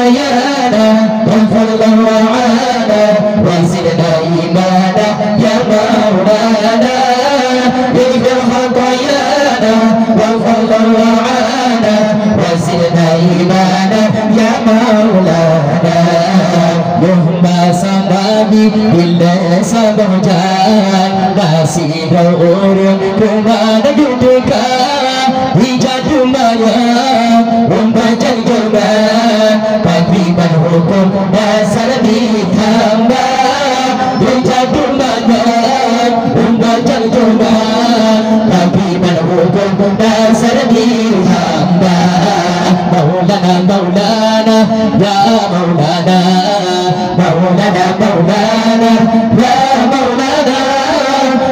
خطايانا واغفر ضرعانا وزدنا إيمانا يا مولانا اغفر خطايانا واغفر ضرعانا وزدنا إيمانا يا مولانا يهما سمامي إلا سبجان ناسي دور كما نجدك Ijat maya membaca coba tapi berhukum dasar ditambah Ijat maya membaca coba tapi berhukum dasar ditambah Maulana Maulana ya Maulana Maulana Maulana ya Maulana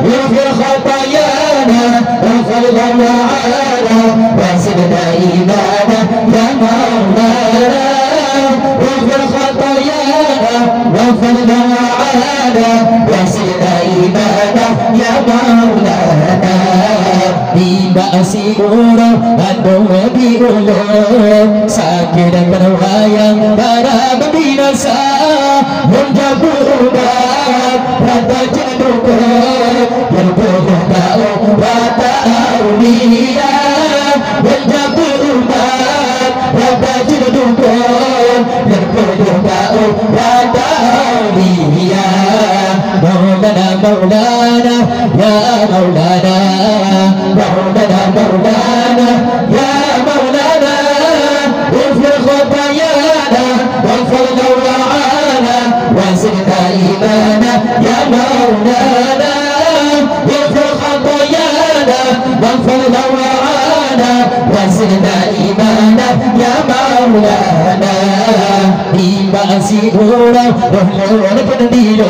Ighfir khatayana واغفر ضرعانا وزدنا إيمانا يا مولانا واغفر خطايانا واغفر ضرعانا وزدنا إيمانا يا مولانا بمأسيورا أنه بأولو ساكنا كنوايا برام بنسا ينجبونا رد جنوكو ينبونا Rata Aulia Menjabulma Rata Jidukun Berkudukau Rata Aulia Maulana Maulana Ya Maulana Maulana Maulana Ya Maulana Ufir khatayana Wafal dawa'ana Wazidna imana Ya Maulana واغفر ضرعانا وزدنا إيمانا يا مولانا بما سيدورا رحلون كنديلو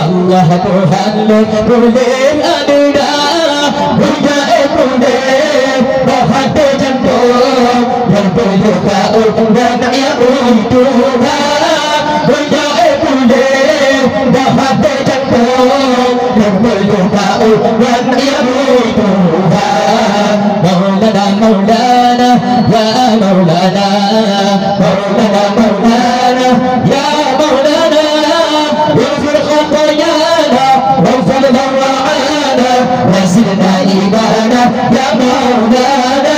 الله تهلل كلين أدونا بجاء كلين بحد جنبو يربيك أولنا يأويتوها بجاء كلين بحد جنبو يربيك أولنا يأويتوها مولانا مولانا يا مولانا مولانا مولانا يا مولانا اغفر خطايانا واغفر ضرعانا وزدنا إيمانا يا مولانا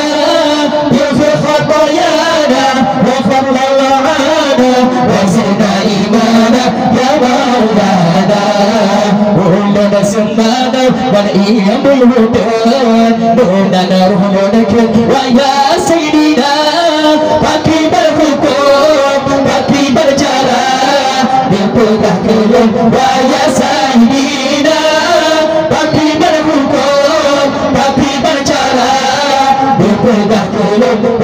اغفر خطايانا واغفر ضرعانا وزدنا إيمانا يا مولانا ولنا سمانا والإيام بيوتان دوننا رهلونك ويا سيدنا باقي بالحكم باقي بالجارة بالبقى كلهم ويا سيدنا باقي بالحكم باقي بالجارة بالبقى كلهم